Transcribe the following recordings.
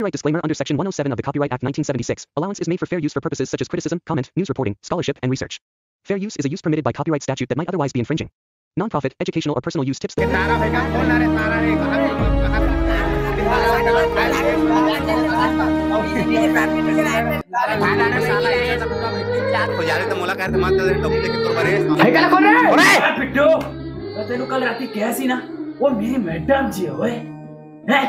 Copyright disclaimer under Section 107 of the Copyright Act 1976. Allowance is made for fair use for purposes such as criticism, comment, news reporting, scholarship, and research. Fair use is a use permitted by copyright statute that might otherwise be infringing. Non-profit, educational, or personal use tips. तेनू कल राती क्या सी ना वो मेरी madam जी ओए हैं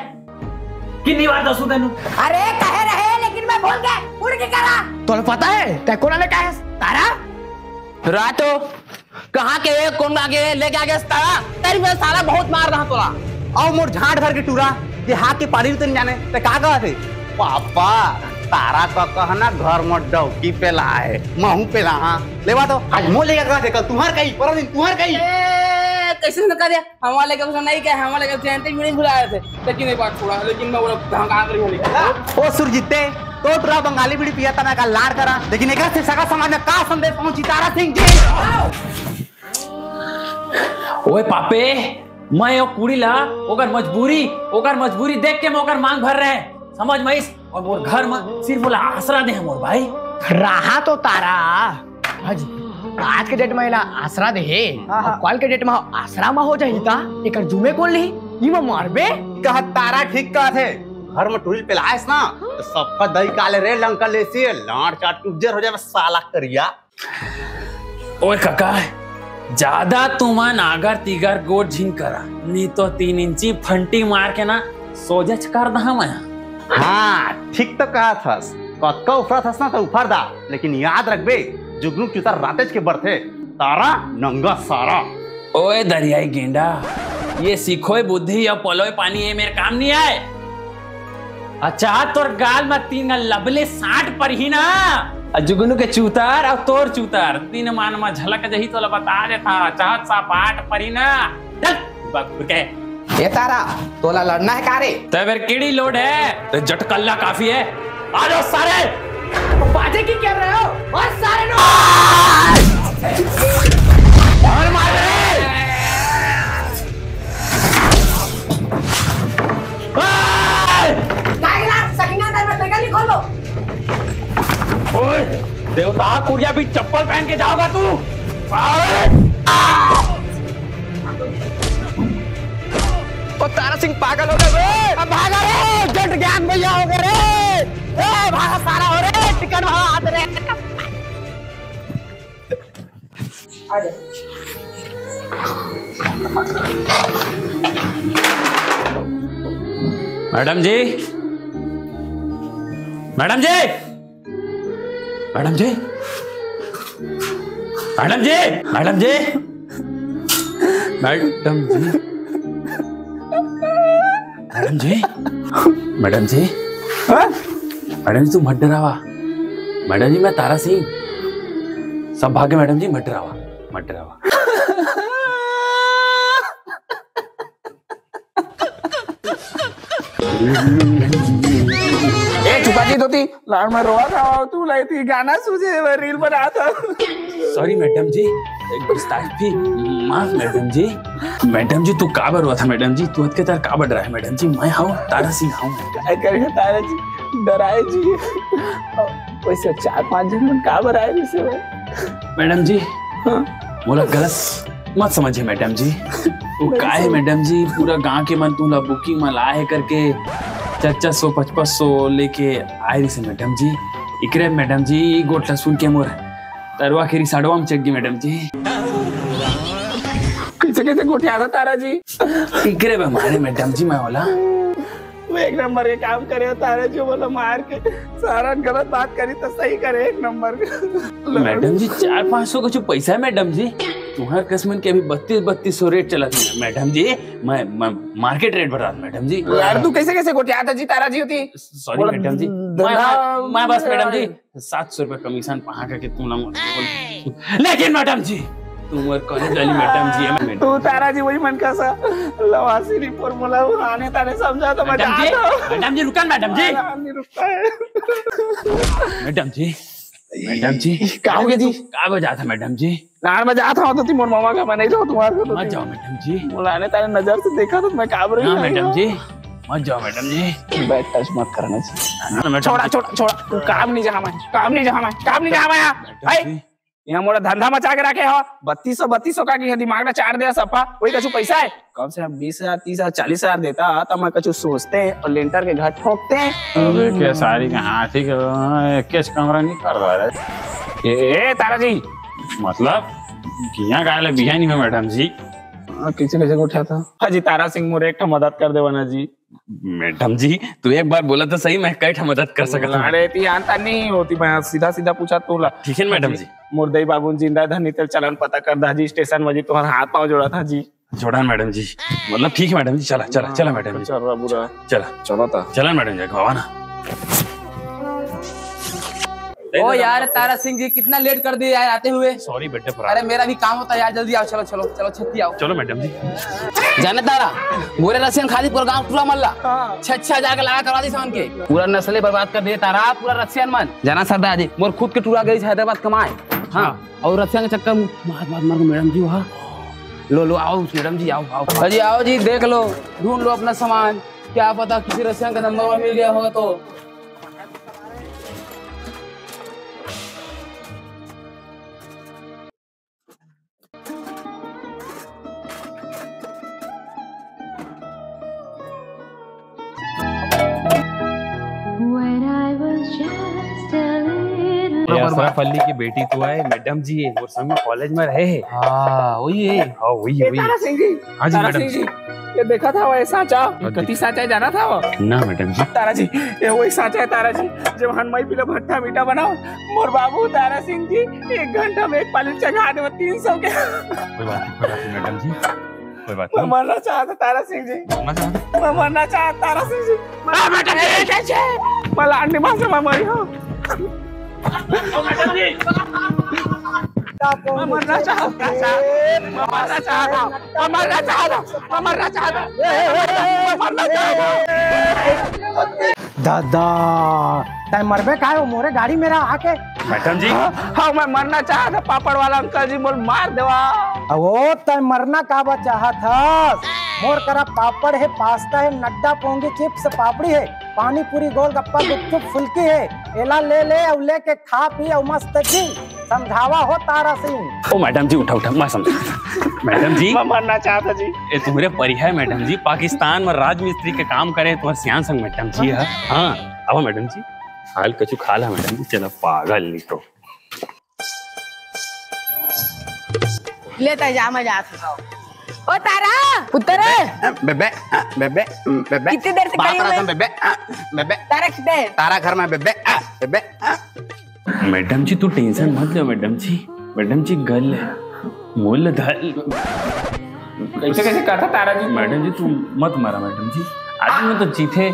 कितनी बार दसू तेनू अरे कहे रहे लेकिन मैं भूल गया उड़ के करा तो पता है ते कौन ने कहा तारा रातो कहां के कौन आगे लेके आ गया तारा तेरी में सारा बहुत मार रहा तोला और मोर झाड़ भर के टूरा ये हाथ के पानी तो नहीं जाने ते का कहा थे पापा तारा का कहना घर में डौकी पे ला है महू पे ला हां लेवा तो आज मो लेके गया थे कल तुम्हार कहीं पर दिन तुम्हार कहीं कैसे न कर दिया हमारे लेके नहीं क्या हमारे लेके जानते भी नहीं भुलाए थे लेकिन एक बात छोड़ा लेकिन मैं वो ढंगा कर होली ओ सुरजीते तो तुरा बंगाली बीड़ी पिया तना का लाड़ करा लेकिन एकरा से सगा समाज में का संदेश पहुंची तारा सिंह जी ओए पापे मैं ओ कुड़ी ला ओकर मजबूरी देख के मैं ओकर मांग भर रहे समझ में इस और मोर घर में सिर्फ बोला आसरा दे मोर भाई रहा तो तारा आज के डेट में ला आसरा दे कल के डेट में आसरा में हो जाही ता एकर जुमे कौन ली ई में मारबे कह तारा ठीक कहा थे घर में टूरिल पेलाएस ना तो सबका दही काले रे लंका लेसी लाड़ चाट उज्जर हो जाए साला करिया ओए काका ज्यादा तुमन आगर तिगर गोट झिन करा नहीं तो 3 इंची फंटी मार के ना सोजच कर दहा मैं हाँ ठीक तो कहा थस कतका उफरा थस ना तो उफर दा लेकिन याद रखबे जुगनू चुतर रातेज के बरथे तारा नंगा सारा ओए दरियाई गेंडा ये सीखोए बुद्धि या पलोए पानी ये मेरे काम नहीं आए अच्छा तोर गाल में 3 लबले 60 पर ही ना जुगनू के चूतर और तोर चूतर 3 मान में झलक जही तो बता देता चाहत सा 8 पर ही ना चल बक के ये तारा तोला लड़ना है कारे तो फिर कीड़ी लोड है तो जटकल्ला काफी है आ जाओ सारे बाजे की कर रहे हो और सारे नो और मार रहे कागला सकीना दर में पेगा लिखो लो ओए देवता कुड़िया भी चप्पल पहन के जाओगा तू ओ तारा सिंह पागल हो गए अब भागा रे जट ज्ञान भैया हो गए रे ए भागा सारा हो रे टिकट भागा हाथ रे आ जा मैडम जी मैडम जी मैडम जी मैडम जी मैडम जी मैडम जी मैडम जी मैडम जी मैडम जी तू मत डरावा मैडम जी मैं तारा सिंह सब भागे मैडम जी मत डरावा छुपाती तो थी लाड़ में रोआ था तू लाई थी गाना सूझे रील बना था सॉरी मैडम जी गुस्ताखी माफ मैडम जी तू काबर हुआ था मैडम जी तू के तार काबर डरा है मैडम जी मैं हाउ तारा सिंह हाउ क्या करे तारा जी डराए जी वैसे 4-5 जन काबर आए वैसे मैडम जी बोला गलत मत समझिए मैडम जी वो का है मैडम जी पूरा गांव के मन तू ला बुकिंग में लाए करके 400-500 लेके आए रही से मैडम जी इकरे मैडम जी गोटला सुन के मोर तरवा खेरी साड़वा में चक गई मैडम जी कैसे गोटिया था तारा जी इकरे बे मारे मैडम जी मैं बोला वो एक नंबर के काम करे तारा जी बोला मार के सारा गलत बात करी तो सही करे एक नंबर मैडम जी 400-500 का जो पैसा है मैडम जी तुम्हारे कसमन के अभी 3200 रेट चला था मैडम जी मैं मार्केट रेट बढ़ा मैडम जी यार तू कैसे गोटिया था जी तारा जी होती सॉरी मैडम जी मैं बस मैडम जी 700 रुपए कमीशन पहा करके तू ना लेकिन मैडम जी तुम और कॉलेज वाली मैडम जी है तू तारा जी वही मन का सा लवासी री फॉर्मूला आने ताने समझा तो मैं मैडम जी रुका मैडम जी नहीं रुकता है मैडम जी कहाँ हो गए जी कहाँ बजा था मैडम जी लाड़ में जाता हूँ तो तुम मोर मामा का मैं नहीं जाऊँ तुम्हारे को मत जाओ मैडम जी बुलाने तारे नजर से देखा तो मैं काब रही मैडम जी मत जाओ मैडम जी। बैठ टच मत करना चाहिए। छोड़ा छोड़ा छोड़ा, तू काम नहीं जहाँ मैं, काम नहीं जहाँ मैं, काम नहीं जहाँ मैं यहाँ। यहाँ मोरा धंधा मचा के रखे हो। 3200 का की दिमाग ना चार दे सफा। कोई कछु पैसा है कम से कम 20,000 30,000 40,000 देता तो मैं कछु सोचते हैं और लेंटर के घर ठोकते हैं। अबे क्या सारी का हाथी के कैश कमरा नहीं कर रहा है। ए तारा जी मतलब किया गाले बिहाई नहीं है मैडम जी। किसी कैसे उठा था हाजी तारा सिंह मोरे एक मदद कर दे वना जी। मैडम जी तू एक बार बोला तो सही, मैं कई मदद कर सकता हूँ। अरे ती आंता नहीं होती, मैं सीधा सीधा पूछा तू ला। ठीक है मैडम जी। मुर्दई बाबू जिंदा धनी तेल चलन पता कर दा जी, स्टेशन में जी तुम्हारा हाथ पाँव जोड़ा था जी। जोड़ा मैडम जी, मतलब ठीक है मैडम जी। चला चला चला मैडम जी, चल रहा बुरा चला चलो था चला मैडम जी घवा ना। ओ यार तारा सिंह जी कितना लेट कर दिए यार आते हुए। सॉरी बेटे। अरे मेरा भी काम होता है यार, जल्दी आओ। चलो चलो चलो छत्ती आओ। चलो मैडम जी। जाने तारा गोरे रसियन खाली पूरा गांव पूरा मल्ला 6,000 लगा करवा दी सामान के। पूरा नस्लें बर्बाद कर दिए तारा, पूरा रसियन मन जाना सरदार जी। मोर खुद के टूरा गई हैदराबाद कमाए। हाँ और रसियन के चक्कर मार मैडम जी वहाँ लो आओ मैडम जी आओ जी आओ जी, देख लो ढूंढ लो अपना सामान। क्या पता किसी रसियन का नंबर मिल गया होगा तो। अशरफ अली की बेटी तो है मैडम जी, वो समय कॉलेज में रहे हैं। हाँ वही है। हाँ वही वही। तारा सिंह जी, हाँ जी तारा मैडम सिंह जी, ये देखा था वो साचा कति साचा जाना था वो ना मैडम जी। तारा जी ये वही साचा है तारा जी, जब हनमई पिला भट्टा मीठा बनाओ मोर बाबू तारा सिंह जी 1 घंटा में 1 पाली चढ़ा दे 300 के। कोई बात नहीं मैडम जी, कोई बात मैं नहीं। मरना चाहता तारा सिंह जी, मैं मरना चाहता तारा सिंह जी। मैं लाडली मां से मैं मरी हूँ। मैं मरना चाहता, मैं मरना चाहता, मैं मरना चाहता, मैं मरना चाहता, मैं मरना चाहता। दादा तय मरबे का है मोरे गाड़ी मेरा आके। मैडम जी हाँ मैं मरना चाहता, पापड़ वाला अंकल जी बोल मार देवा। वो तय मरना का चाहा था। मोर करा पापड़ है, पास्ता है, नड्डा पोंगी चिप्स पापड़ी है, पानी पूरी गोलगप्पा गुपचुप फुल्की है। एला ले ले और लेके खा पी और मस्त जी। समझावा हो तारा सिंह। ओ मैडम जी उठा मैं समझ। मैडम जी मैं मरना चाहता जी। ये तुम्हारे परिया है मैडम जी, पाकिस्तान में राजमिस्त्री के काम करे तुम्हारे सियान संग मैडम जी है। हाँ अब मैडम जी हाल कछु खा ला मैडम जी। चलो पागल नहीं तो लेता जा मजा आता। ओ तारा पुत्र बेबे बेबे बेबे कितनी देर से खड़ी हुई? बेबे बेबे तारा किधर है? तारा घर में बेबे बेबे। मैडम जी तू टेंशन मत लो मैडम जी। मैडम जी गल मूल धल कैसे कैसे करता तारा जी? मैडम जी तू मत मारा मैडम जी। आज में तो चीथे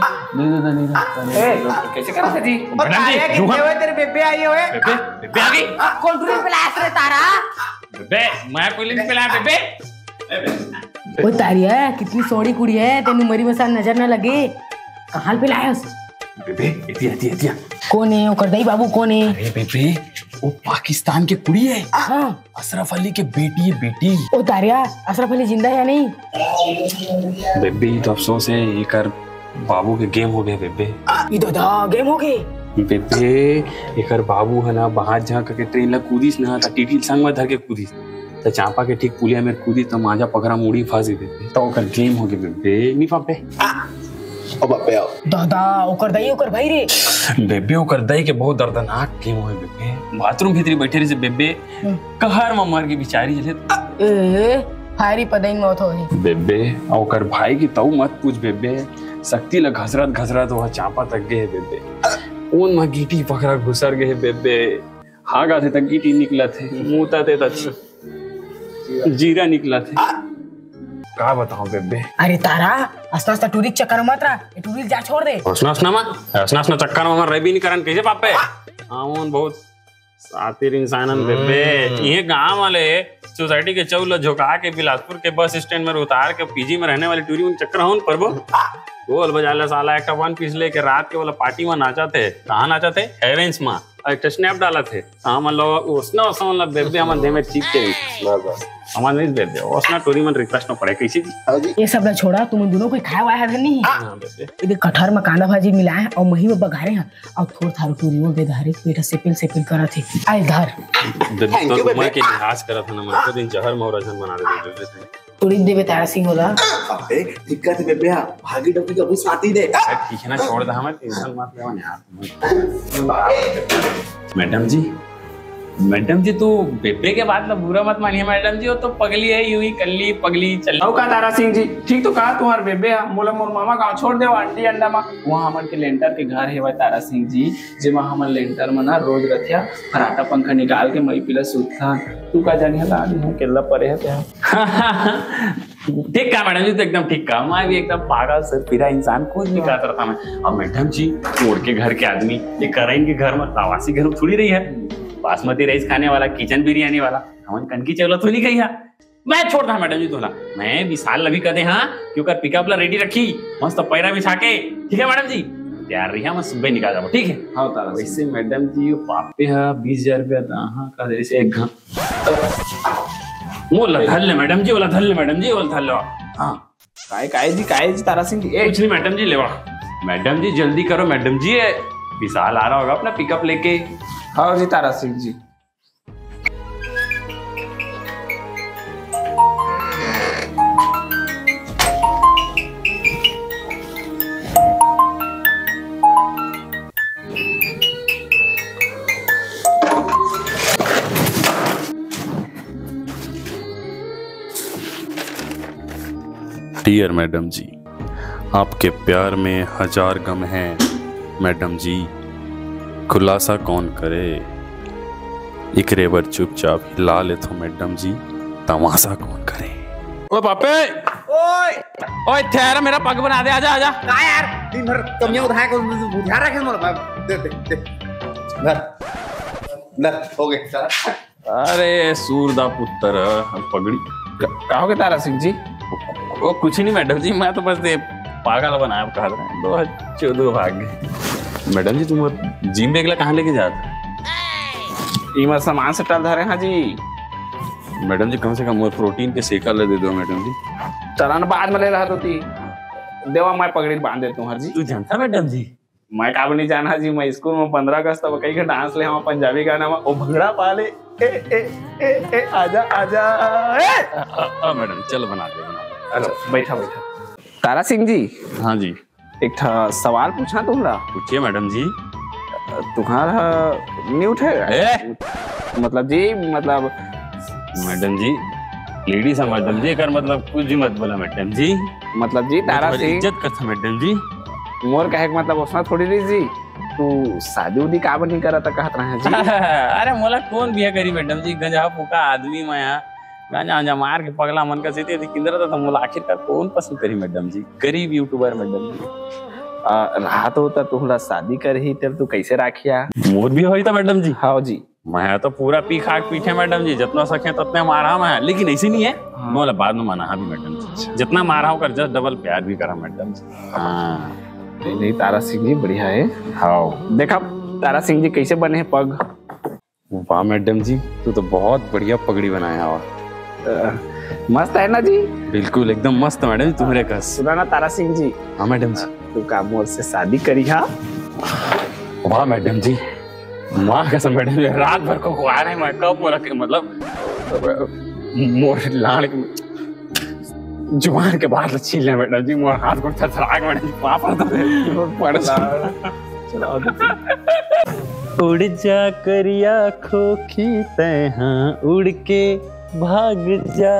कैसे करता जी? मैडम जी कितने तेरे बेबे आई हुए? बेबे बेबे आ गई। कौन टूरी पिलाया तेरे तारा? बेबे मैं पुलिस पे लाया बेबे। ओ तारिया कितनी सोड़ी कुड़ी है, तेनू मरी मसाल नजर न लगे। कहाँ पे लाया? बेबे इतिया कौन है? ओकर दई बाबू कौन है? अरे बेबे वो पाकिस्तान के कुड़ी है। हाँ अशरफ अली के बेटी है बेटी। ओ तारिया अशरफ अली जिंदा है या नहीं? बेबे तो अफसोस है ये कर बाबू के गेम हो गए बेबे। ये दादा गेम हो गए। बेबे एकर बाबू है ना बाहर जहाँ के ट्रेन ला कूदीस ना था टीटी संग में धर के कूदीस तो चांपा के ठीक पुलिया में कूदी तो माजा पकड़ा मुड़ी फांसी बेबे तो ओकर गेम हो गए बेबे। नहीं पापे ओ बापे आओ दादा ओकर दई ओकर भाई रे। बेबे ओकर दई के बहुत दर्दनाक गेम हो बेबे। बाथरूम भीतरी बैठे रही से बेबे कहर में मर के बिचारी जले ए फायरी पदइन मौत हो गई बेबे। ओकर भाई की तऊ मत पूछ बेबे, शक्ति ला घसरत वह चांपा तक गए बेबे। उन में गीटी पकड़ा घुसर गए बेबे। हागा थे तक गीटी निकला थे, मुंहता थे तक जीरा निकला थे। का बताऊं बेबे। अरे तारा अस्ता अस्ता टूरिक चक्कर मत रहा, ये टूरिक जा छोड़ दे। हंसना चक्कर में रह भी नहीं करन कैसे पापे। आउन बहुत सातिर इंसानन बेबे। ये गांव वाले सोसाइटी के चौल झोंका के बिलासपुर के बस स्टैंड में उतार के पीजी में रहने वाले टूरी चक्कर हूं परबो गोल बजा साला एक वन पीस लेके रात के वाला पार्टी में नाचा थे। कहाँ नाचा थे? हेवेंस में एक स्नैप डाला थे। हम लोग उसने बेबे हम दे में चीप के बस हमारे नहीं दे दे उसना टोरी मन रिक्वेस्ट न पड़े कैसे जी ये सब ना छोड़ा, तुम दोनों कोई खाया हुआ है नहीं? इधर कटहर में कांदा भाजी मिलाए और मही में बघारे हैं और थोड़ा थारो टूरियो दे धारे पेट सेपिल करा थी आए धर तो उम्र के लिहाज करा था ना मन को दिन जहर मोहरजन बना दे थोड़ी देवे तारा सिंह होला अबे दिक्कत है बेबे, भागी डोकी कबू साथी दे। ठीक है ना, छोड़ दे हमें टेंशन मत ले यार। मैडम जी तो बेबे के बात ना बुरा मत मानिए मैडम जी, वो तो पगली है यूं ही कल्ली पगली चल का तारा सिंह जी ठीक तो कहा तुम्हारे बेबे है मोला मोर मामा गाँव छोड़ दे आंटी अंडा मा वहाँ हमन के लेंटर के घर है भाई तारा सिंह जी, जेमा हमन लेंटर में ना रोज रथिया फराटा पंखा निकाल के मई पिला सूता तू का जानी है आदमी केला परे है क्या। ठीक कहा मैडम जी, तो एकदम ठीक कहा, मैं भी एकदम पागल सर पीरा इंसान कुछ नहीं कहता था मैं। अब मैडम जी तोड़ के घर के आदमी ये करेंगे घर में प्रवासी घर थोड़ी रही है, बासमती राइस खाने वाला किचन बिरयानी वाला हमन कनकी चावल तो नहीं कही मैं छोड़ रहा मैडम जी तोला मैं विशाल अभी कहते हाँ क्योंकि पिकअप ला रेडी रखी मस्त पैरा बिछा के, ठीक है मैडम जी तैयार रही मैं सुबह निकाल जाऊँ, ठीक है। हाँ तारा वैसे मैडम जी पापे है 20,000 रुपया का जैसे एक घंटा वो धल ले मैडम जी, वाला धल ले मैडम जी, वाला धल लो। हाँ काय जी तारा सिंह जी कुछ नहीं मैडम जी, लेवा मैडम जी जल्दी करो मैडम जी, विशाल आ रहा होगा अपना पिकअप लेके। हाँ जी तारा सिंह जी। डियर मैडम जी, आपके प्यार में 1000 गम हैं मैडम जी, खुलासा कौन करे, एक रेबर चुपचाप हिला ले तो मैडम जी, तमाशा कौन करे। ओ पापे ओए ठहर मेरा पग बना दे, आजा आजा। का यार दिन भर कमियां उठाए को बुझा रखे मोला दे लग हो गए चल। अरे सूरदा पुत्र पगड़ी कहोगे तारा सिंह जी? वो कुछ नहीं मैडम जी, मैं तो बस पागल बनाया कहा रहे 2014 भाग गए। मैडम जी तुम जिम बेगला कहाँ लेके जाते? इमा सामान से टल धरे हाँ जी। मैडम जी कम से कम प्रोटीन के सेका ले दे दो मैडम जी। चलन बाद में ले रहा होती देवा मैं पगड़ी बांध देता हूँ हर जी। तू जानता मैडम जी? मैं काब नहीं जाना जी, मैं स्कूल में 15 अगस्त तब कई डांस ले हम पंजाबी गाना में ओ भंगड़ा पाले ए ए ए ए आजा आजा मैडम चलो बना दे हेलो बैठा तारा सिंह जी। हाँ जी एक सवाल पूछना तुमरा। पूछिए मैडम जी। तुम्हारा नहीं उठेगा मतलब जी मतलब मैडम जी लेडीज है मैडम जी, कर मतलब कुछ भी मत बोला मैडम जी। मतलब जी तारा सिंह इज्जत करता मैडम जी। मोर कहे मतलब उसमें थोड़ी रही जी तू शादी उदी काबर नहीं करा था कहत रहे जी। अरे मोला कौन बिया करी मैडम जी, गंजा फूका आदमी मैं गांजा मार के पगला मन का सीते किंदर था मोला आखिरकार कौन पसंद करी मैडम जी, गरीब यूट्यूबर मैडम जी। रात होता तुहला शादी कर ही तब तू कैसे राखिया? मोर भी होई था मैडम जी। हाँ जी मैं तो पूरा पी खाक पीछे मैडम जी, जितना सके उतने मारा मैं, लेकिन ऐसे नहीं है मोला बाद में माना भी मैडम जी, जितना मारा होकर जस्ट डबल प्यार भी करा मैडम जी। हाँ नहीं तारा सिंह जी बढ़िया है। हाँ देखा तारा सिंह जी कैसे बने हैं पग। वाह मैडम जी तू तो बहुत बढ़िया पगड़ी बनाया हुआ। मस्त है ना जी? बिल्कुल एकदम मस्त मैडम जी तुम्हारे कस। सुना ना तारा सिंह जी? हाँ मैडम जी। तू का मोर से शादी करी हा? वाह मैडम जी, माँ कसम मैडम जी रात भर को आ रहे मैं कब बोला मतलब मोर लाड़ जुबान के बाहर छीन ले मैडम जी, मोर हाथ को थरथराक मैडम जी वहां पर उड़ जा करिया खोखी तहाँ उड़ के भाग जा,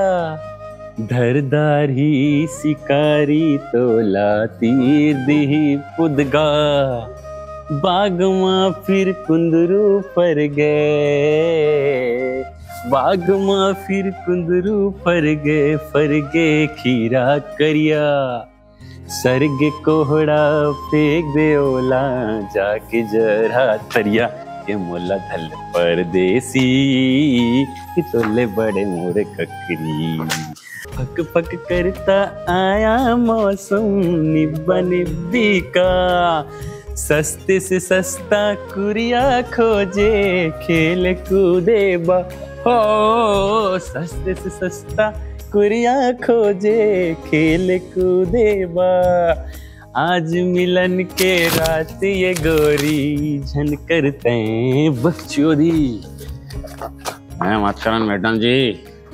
धरदारी शिकारी तोला तीर दी पुदगा, बाग माँ फिर कुंदरू पर गए, बाग माँ फिर कुंदरू पर गए खीरा करिया, सरग कोहड़ा फेंक दे ओला जाके जरा तरिया, के मोला धल परदेसी तोले बड़े मोरे ककरी, पक पक करता आया मौसम निब्बा निब्बी का, सस्ते से सस्ता कुरिया खोजे खेल कूदे बा हो सस्ते से सस्ता कुरिया खोजे खेल कूदे बा आज मिलन के रात ये गोरी झन करते बकचोदी। मत करन मैडम जी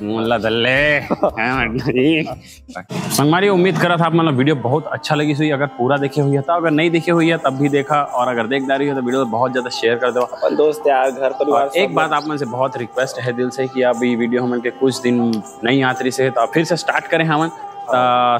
मुल्ला दल्ले मैडम जी संगमारी उम्मीद करा था आप मतलब वीडियो बहुत अच्छा लगी हुई अगर पूरा देखे हुई है तो अगर नहीं देखे हुई है तब भी देखा और अगर देख रही हो तो वीडियो बहुत ज्यादा शेयर कर दो अपन दोस्त यार घर परिवार। एक बात आप मन से बहुत रिक्वेस्ट है दिल से कि आप ये वीडियो हमन के कुछ दिन नहीं आतरी से तो फिर से स्टार्ट करें हमन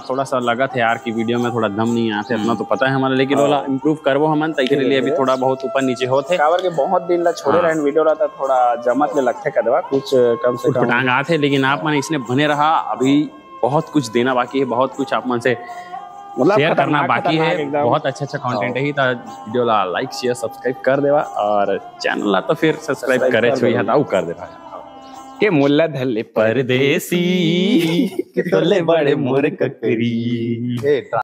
थोड़ा सा लगा था यार कि वीडियो में थोड़ा दम नहीं आते अपना तो पता है हमारा लेकिन वाला इम्प्रूव करवो हमन तई के लिए अभी थोड़ा बहुत ऊपर नीचे होते कावर के बहुत दिन ला छोड़े रहन वीडियो रहता थोड़ा जमत ले लगते कदवा कुछ कम से कम पटांग आते लेकिन आप मन इसने बने रहा अभी बहुत कुछ देना बाकी है बहुत कुछ आप मन से शेयर करना बाकी है बहुत अच्छा कंटेंट है तो वीडियो ला लाइक शेयर सब्सक्राइब कर देवा और चैनल ला तो फिर सब्सक्राइब करे छुई हटाऊ कर देवा के मुल्ला धल्ले परदेसी के तोले बड़े मोर ककरी।